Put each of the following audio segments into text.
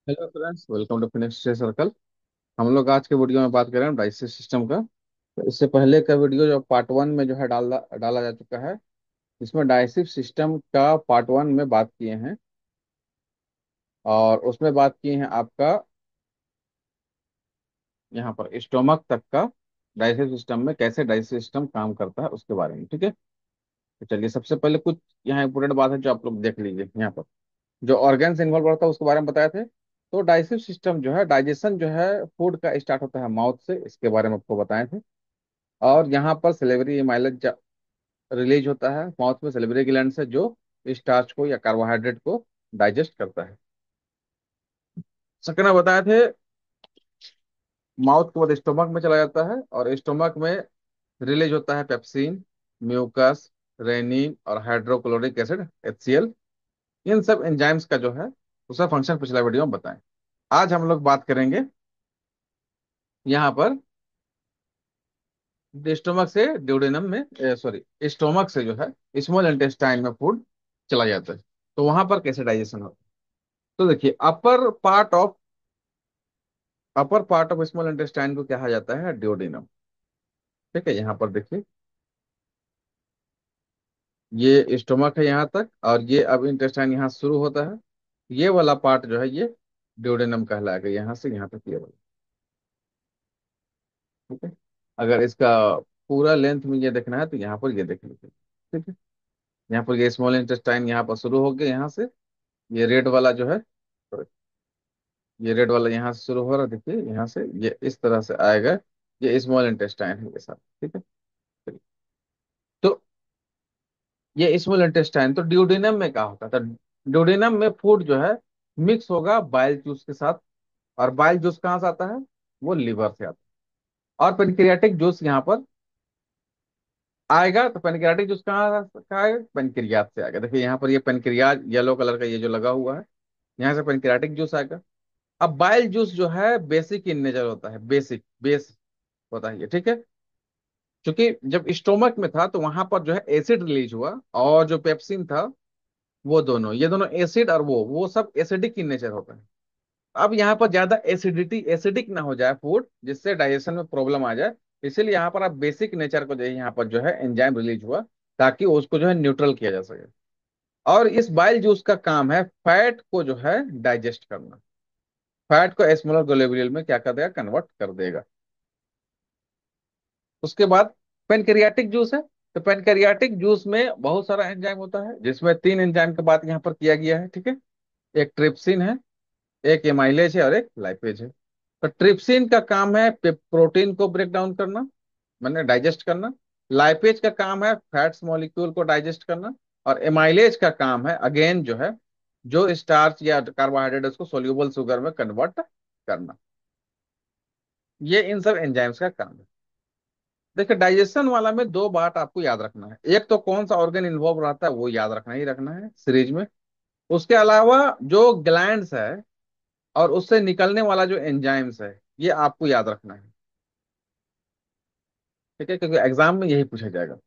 Hello friends, welcome to Phoenix Circle. हम लोग आज के वीडियो में बात करें डाइजेस्टिव सिस्टम का। तो इससे पहले का वीडियो जो पार्ट वन में जो है डाला डाला जा चुका है। इसमें डाइजेस्टिव सिस्टम का पार्ट वन में बात किए हैं, और उसमें बात किए हैं आपका यहाँ पर स्टोमक तक का डाइजेस्टिव सिस्टम में कैसे डाइजेस्टिव सिस्टम काम करता है उसके बारे में। ठीक है, तो चलिए सबसे पहले कुछ यहाँ इंपोर्टेंट बात है जो आप लोग देख लीजिए। यहाँ पर जो ऑर्गन्स इन्वॉल्व होता है उसके बारे में बताए थे। तो डाइजेस्टिव सिस्टम जो है, डाइजेशन जो है फूड का स्टार्ट होता है माउथ से, इसके बारे में आपको बताए थे। और यहाँ पर सेलेबरी माइलेज रिलीज होता है माउथ में सेलेबरी ग्लैंड से, जो स्टार्च को या कार्बोहाइड्रेट को डाइजेस्ट करता है। सेकंड बताए थे, माउथ के बाद स्टोमक में चला जाता है, और स्टोमक में रिलीज होता है पेप्सिन, म्यूकस, रेनिन और हाइड्रोक्लोरिक एसिड HCl। इन सब एंजाइम्स का जो है उसका फंक्शन पिछला वीडियो में बताएं। आज हम लोग बात करेंगे यहाँ पर स्टोमक से ड्यूडेनम में, सॉरी, स्टोमक से जो है स्मॉल इंटेस्टाइन में फूड चला जाता है। तो वहां पर कैसे डाइजेशन होता है। तो देखिए, upper part of small intestine को कहा जाता है ड्यूडेनम। ठीक है, यहाँ पर देखिए, ये स्टोमक है यहाँ तक, और ये अब इंटेस्टाइन यहाँ से शुरू होता है। ये वाला पार्ट जो है ये ड्यूडेनम कहलाएगा, यहाँ से यहाँ तक ये वाला। ठीक है, अगर इसका पूरा लेंथ में ये देखना है तो यहाँ पर ये देख लीजिए। ठीक है, यहाँ पर ये स्मॉल इंटेस्टाइन यहाँ पर शुरू हो गया, यहाँ से ये रेड वाला जो है, ये रेड वाला यहाँ से शुरू हो रहा है, देखिए यहाँ से ये इस तरह से आएगा। ये स्मॉल इंटेस्टाइन है ये साथ। ठीक है, चलिए। तो ये स्मॉल इंटेस्टाइन, तो ड्यूडेनम में क्या होता था। ड्यूडेनम में फूड जो है मिक्स होगा बाइल जूस के साथ। और बाइल जूस कहाँ से आता है, वो लिवर से आता है। और पेनक्रियाटिक जूस यहाँ पर आएगा। तो पेनक्रियाटिक जूस कहाँ से आएगा, पेनक्रियाज से आएगा। देखिए यहाँ पर ये पेनक्रियाज येलो कलर का ये जो लगा हुआ है, यहाँ से पेनक्रियाटिक जूस आएगा। अब बाइल जूस जो है बेसिक इन नेचर होता है, बेसिक बेस होता है ये। ठीक है, क्योंकि जब स्टोमक में था तो वहां पर जो है एसिड रिलीज हुआ, और जो पेप्सिन था, वो दोनों, ये दोनों एसिड, और वो सब एसिडिक इन नेचर होता है। अब यहाँ पर ज्यादा एसिडिक ना हो जाए फूड, जिससे डाइजेशन में प्रॉब्लम आ जाए। इसीलिए यहाँ पर आप बेसिक नेचर को जो है, यहाँ पर जो है एंजाइम रिलीज हुआ, ताकि उसको जो है न्यूट्रल किया जा सके। और इस बाइल जूस का काम है फैट को जो है डाइजेस्ट करना। फैट को स्मॉलर ग्लोब्यूल में क्या कर देगा, कन्वर्ट कर देगा। उसके बाद पेनक्रियाटिक जूस है। तो पेनक्रियाटिक जूस में बहुत सारा एंजाइम होता है, जिसमें तीन एंजाइम की बात यहाँ पर किया गया है। ठीक है, एक ट्रिप्सिन है, एक एमाइलेज है, और एक लाइपेज है। तो ट्रिप्सिन का काम है प्रोटीन को ब्रेक डाउन करना, मैंने डाइजेस्ट करना। लाइपेज का काम है फैट्स मॉलिक्यूल को डाइजेस्ट करना। और एमाइलेज का काम है अगेन जो है, जो स्टार्च या कार्बोहाइड्रेट उसको सोल्यूबल शुगर में कन्वर्ट करना। ये इन सब एंजाइम्स का काम है। देखिए, डाइजेशन वाला में दो बात आपको याद रखना है। एक तो कौन सा ऑर्गन इन्वॉल्व रहता है वो याद रखना ही रखना है सीरीज में। उसके अलावा जो ग्लैंड्स है और उससे निकलने वाला जो एंजाइम्स है, ये आपको याद रखना है। ठीक है, क्योंकि एग्जाम में यही पूछा जाएगा।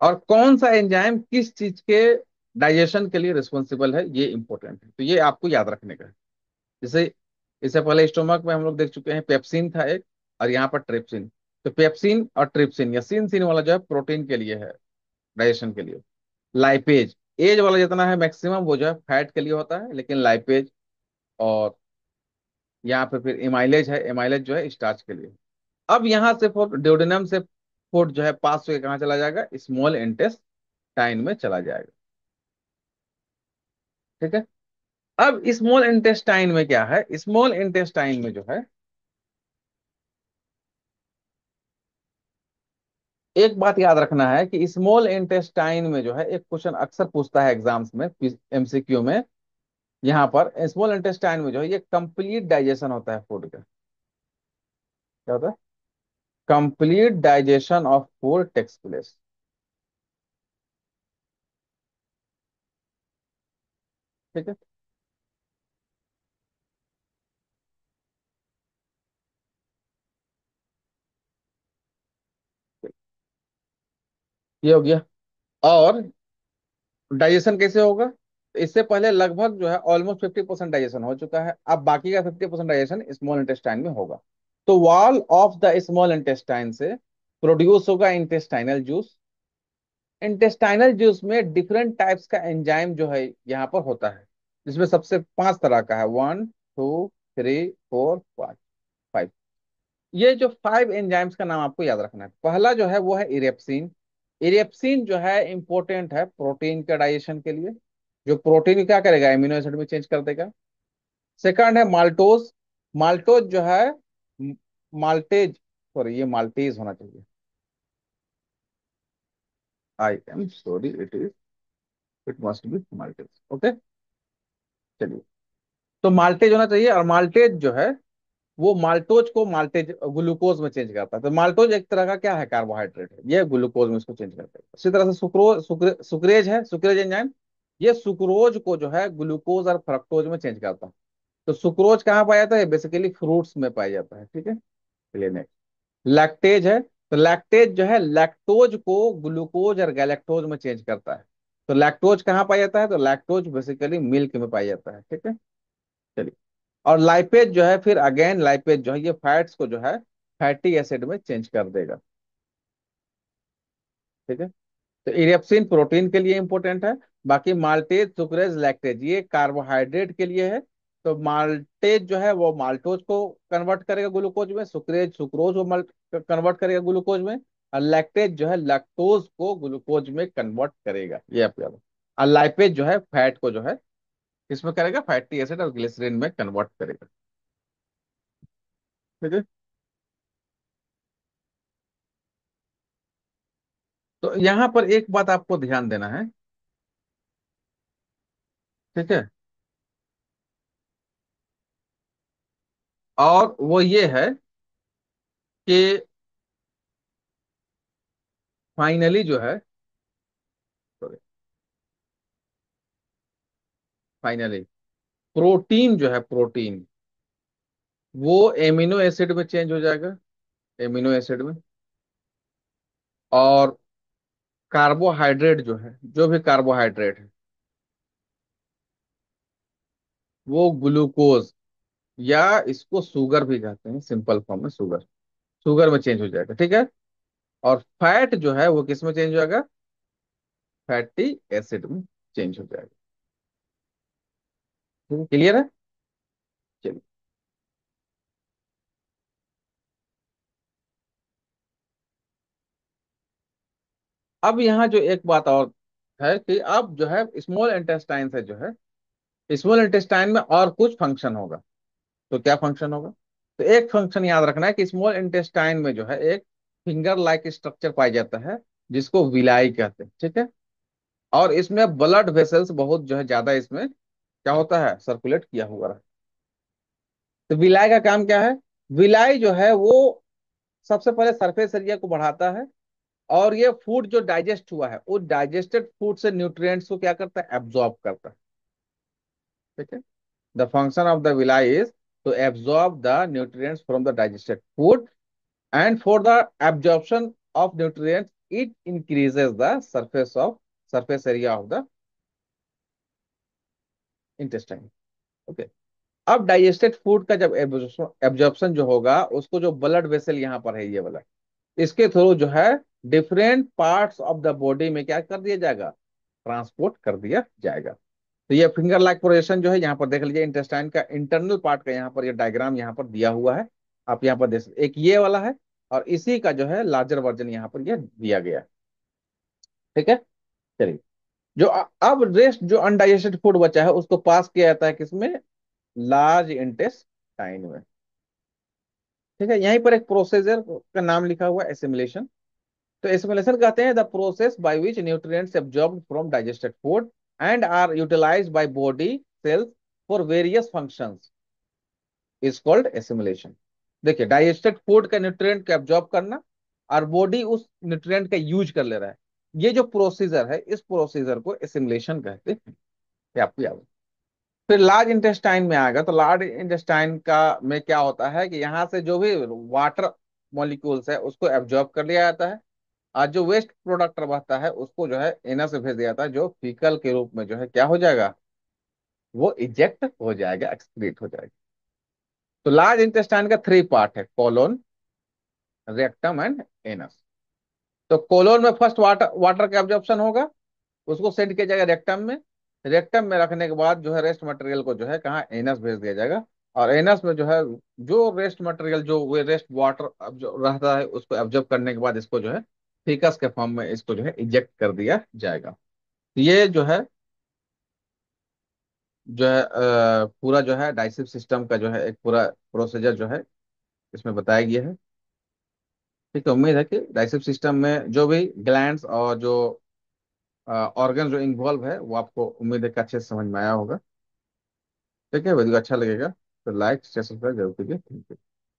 और कौन सा एंजाइम किस चीज के डाइजेशन के लिए रिस्पॉन्सिबल है, ये इंपॉर्टेंट है, तो ये आपको याद रखने का है। जैसे इससे पहले स्टोमक में हम लोग देख चुके हैं, पेप्सिन था एक, और यहाँ पर ट्रिप्सिन। तो पेप्सिन और ट्रिप्सिन या सिन सिन वाला जो है प्रोटीन के लिए है, डाइजेशन के लिए। लाइपेज एज वाला जितना है मैक्सिमम, वो जो है फैट के लिए होता है, लेकिन लाइपेज और यहाँ पे फिर एमाइलेज है, एमाइलेज जो है स्टार्च के लिए। अब यहाँ से ड्यूडेनम से फूड जो है पास होकर कहाँ चला जाएगा, स्मॉल इंटेस्टाइन में चला जाएगा। ठीक है, अब स्मॉल इंटेस्टाइन में क्या है, स्मॉल इंटेस्टाइन में जो है एक बात याद रखना है कि स्मॉल इंटेस्टाइन में जो है एक क्वेश्चन अक्सर पूछता है एग्जाम्स में, MCQ में। यहाँ पर स्मॉल इंटेस्टाइन में जो है ये कंप्लीट डाइजेशन होता है फूड का। क्या होता है, complete digestion of food takes place. ठीक है, ये हो गया। और डाइजेशन कैसे होगा, तो इससे पहले लगभग जो है ऑलमोस्ट 50% डाइजेशन हो चुका है, अब बाकी का 50% डाइजेशन स्मॉल इंटेस्टाइन में होगा। तो wall of the small intestine से प्रोड्यूस होगा इंटेस्टाइनल जूस। इंटेस्टाइनल जूस में डिफरेंट टाइप्स का एंजाइम जो है यहाँ पर होता है, जिसमें सबसे 5 तरह का है, 1, 2, 3, 4, 5। ये जो 5 एंजाइम्स का नाम आपको याद रखना है। पहला जो है वो है इरेप्सिन। इरेप्सिन जो है इंपॉर्टेंट है प्रोटीन के डाइजेशन के लिए, जो प्रोटीन को क्या करेगा, एमिनो एसिड में चेंज कर देगा। सेकंड है माल्टोज। माल्टोज जो है माल्टेज, सॉरी ये माल्टेज होना चाहिए, I am sorry, it must be maltase. Okay, चलिए। तो माल्टेज होना चाहिए, और माल्टेज जो है वो माल्टोज को माल्टेज ग्लूकोज में चेंज करता है। तो माल्टोज एक तरह का क्या है, कार्बोहाइड्रेट है, ये ग्लूकोज में इसको चेंज करता है। इसी तरह से सुक्रेज है, सुक्रेज एंजाइम, ये सुक्रोज को जो है ग्लूकोज और फ्रक्टोज में चेंज करता है। तो सुक्रोज कहाँ पाया जाता है, बेसिकली फ्रूट्स में पाया जाता है। ठीक है, चलिए नेक्स्ट। लैक्टेज है, तो लैक्टेज जो है लैक्टोज को ग्लूकोज और गैलेक्टोज में चेंज करता है। तो लैक्टोज कहाँ पाया जाता है, तो लैक्टोज बेसिकली मिल्क में पाया जाता है। ठीक है, चलिए। और लाइपेज जो है, फिर अगेन लाइपेज जो है ये फैट्स को जो है फैटी एसिड में चेंज कर देगा। ठीक है, तो इरिप्सिन प्रोटीन के लिए इंपॉर्टेंट है। बाकी माल्टेज, सुक्रेज, लैक्टेज ये कार्बोहाइड्रेट के लिए है। तो माल्टेज जो है वो माल्टोज को कन्वर्ट करेगा ग्लूकोज में, सुक्रेज सुक्रोज को कन्वर्ट करेगा ग्लूकोज में, और लैक्टेज जो है लैक्टोज को ग्लूकोज में कन्वर्ट करेगा, ये आप याद रखो। और लाइपेज जो है फैट को जो है किसमें करेगा, फैटी एसिड और ग्लिसरीन में कन्वर्ट करेगा। ठीक है, तो यहाँ पर एक बात आपको ध्यान देना है। ठीक है, और वो ये है कि फाइनली जो है, फाइनली प्रोटीन जो है, प्रोटीन वो एमिनो एसिड में चेंज हो जाएगा, एमिनो एसिड में। और कार्बोहाइड्रेट जो है, जो भी कार्बोहाइड्रेट है वो ग्लूकोज, या इसको शुगर भी कहते हैं, सिंपल फॉर्म में शुगर, शुगर में चेंज हो जाएगा। ठीक है, और फैट जो है वो किस में चेंज हो जाएगा, फैटी एसिड में चेंज हो जाएगा। क्लियर है, चलिए। अब यहाँ जो एक बात और है कि अब जो है स्मॉल इंटेस्टाइन से जो है, स्मॉल इंटेस्टाइन में और कुछ फंक्शन होगा। तो क्या फंक्शन होगा, तो एक फंक्शन याद रखना है कि स्मॉल इंटेस्टाइन में जो है एक फिंगर लाइक स्ट्रक्चर पाया जाता है, जिसको विलाई कहते हैं। ठीक है, और इसमें ब्लड वेसल्स बहुत जो है ज्यादा इसमें क्या होता है, सर्कुलेट किया हुआ रहता है। तो विलाई का काम क्या है, विलाई जो है वो सबसे पहले सरफेस एरिया को बढ़ाता है, और ये फूड जो डाइजेस्ट हुआ है उस डाइजेस्टेड फूड से न्यूट्रिएंट्स को क्या करता है, एब्जॉर्ब करता है। ठीक है, the function of the villi is to absorb the nutrients from the digested food, and for the absorption of nutrients it increases the surface area of the intestine. Okay, अब digested food का जब absorption जो होगा, उसको जो blood vessel यहाँ पर है ये वाला, इसके थ्रू जो है different parts of the body में क्या कर दिया जाएगा, ट्रांसपोर्ट कर दिया जाएगा। तो ये फिंगर लाइक प्रोजेक्शन जो है यहाँ पर देख लीजिए, इंटेस्टाइन का इंटरनल पार्ट का यहाँ पर ये डायग्राम यहाँ पर दिया हुआ है। आप यहाँ पर देख सकते, एक ये वाला है, और इसी का जो है लार्जर वर्जन यहाँ पर ये दिया गया है। ठीक है, चलिए। जो अब रेस्ट जो अनडाइजेस्टेड फूड बचा है उसको पास किया जाता है किसमें, लार्ज इंटेस्टाइन में। ठीक है, यहीं पर एक प्रोसीजर का नाम लिखा हुआ है, एसिमिलेशन। तो एसिमिलेशन कहते हैं the process by which nutrients absorbed from digested food and are utilized by body cells for various functions is called assimilation. देखिए, डाइजेस्टेड फूड का न्यूट्रिएंट को एब्जॉर्ब करना, और बॉडी उस न्यूट्रिएंट का यूज कर ले रहा है, ये जो प्रोसीजर है इस प्रोसीजर को एसिमिलेशन कहते हैं। ये आपको याद है। फिर लार्ज इंटेस्टाइन में आएगा, तो लार्ज इंटेस्टाइन का में क्या होता है कि यहाँ से जो भी वाटर मॉलिक्यूल्स है उसको एब्जॉर्ब कर लिया जाता है, आज जो वेस्ट प्रोडक्ट रहता है उसको जो है एनस से भेज दिया जाता है, जो फीकल के रूप में जो है क्या हो जाएगा, वो इजेक्ट हो जाएगा, एक्सक्रीट हो जाएगा। तो लार्ज इंटेस्टाइन का थ्री पार्ट है, कोलोन, रेक्टम एंड एनस। तो कोलोन में फर्स्ट वाटर वाटर का एब्जॉर्प्शन होगा, उसको सेंड किया जाएगा रेक्टम में। रेक्टम में रखने के बाद जो है रेस्ट मटेरियल को जो है कहाँ, एनस भेज दिया जाएगा। और एनस में जो है जो रेस्ट मटेरियल, जो वो रेस्ट वाटर अब जो रहता है उसको एब्जॉर्ब करने के बाद इसको जो है फीकस के फॉर्म में इसको जो है इजेक्ट कर दिया जाएगा। ये जो है पूरा जो है डाइजेस्टिव सिस्टम का जो है एक पूरा प्रोसीजर जो है इसमें बताया गया है। ठीक है, उम्मीद है कि डाइजेस्टिव सिस्टम में जो भी ग्लैंड्स और जो ऑर्गन जो इन्वॉल्व है वो आपको उम्मीद है कि अच्छे से समझ में आया होगा। ठीक है, वीडियो अच्छा लगेगा तो लाइक शेयर सब्सक्राइब जरूर कीजिए। Thank you.